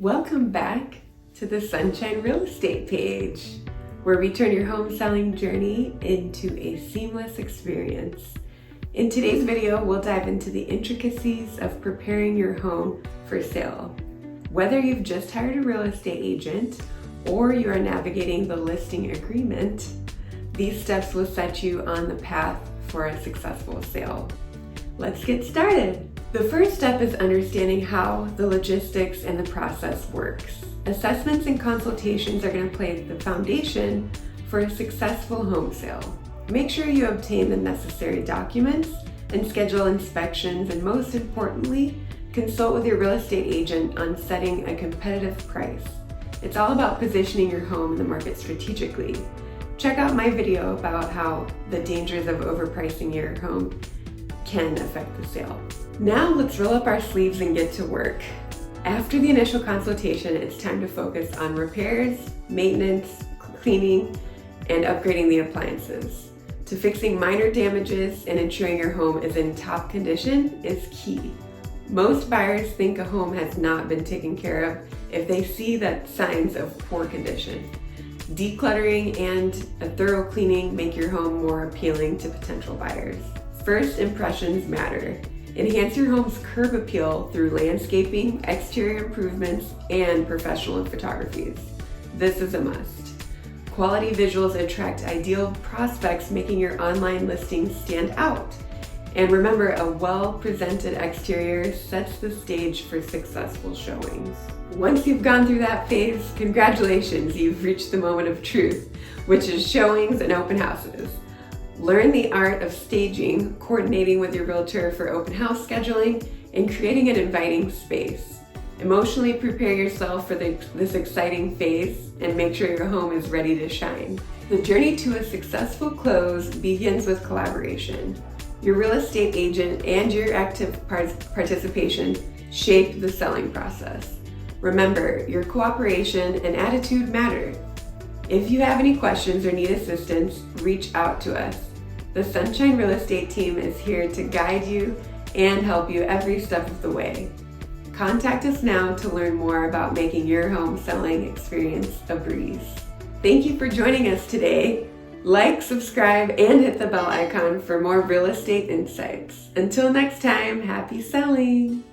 Welcome back to the Sunshine Real Estate page, where we turn your home selling journey into a seamless experience. In today's video, we'll dive into the intricacies of preparing your home for sale. Whether you've just hired a real estate agent or you are navigating the listing agreement, these steps will set you on the path for a successful sale. Let's get started. The first step is understanding how the logistics and the process works. Assessments and consultations are going to play the foundation for a successful home sale. Make sure you obtain the necessary documents and schedule inspections, and most importantly, consult with your real estate agent on setting a competitive price. It's all about positioning your home in the market strategically. Check out my video about how the dangers of overpricing your home can affect the sale. Now let's roll up our sleeves and get to work. After the initial consultation, it's time to focus on repairs, maintenance, cleaning, and upgrading the appliances. To fixing minor damages and ensuring your home is in top condition is key. Most buyers think a home has not been taken care of if they see that signs of poor condition. Decluttering and a thorough cleaning make your home more appealing to potential buyers. First impressions matter. Enhance your home's curb appeal through landscaping, exterior improvements, and professional photographies. This is a must. Quality visuals attract ideal prospects, making your online listing stand out. And remember, a well-presented exterior sets the stage for successful showings. Once you've gone through that phase, congratulations, you've reached the moment of truth, which is showings and open houses. Learn the art of staging, coordinating with your realtor for open house scheduling, and creating an inviting space. Emotionally prepare yourself for this exciting phase and make sure your home is ready to shine. The journey to a successful close begins with collaboration. Your real estate agent and your active participation shape the selling process. Remember, your cooperation and attitude matter. If you have any questions or need assistance, reach out to us. The Sunshine Real Estate team is here to guide you and help you every step of the way. Contact us now to learn more about making your home selling experience a breeze. Thank you for joining us today. Like, subscribe, and hit the bell icon for more real estate insights. Until next time, happy selling!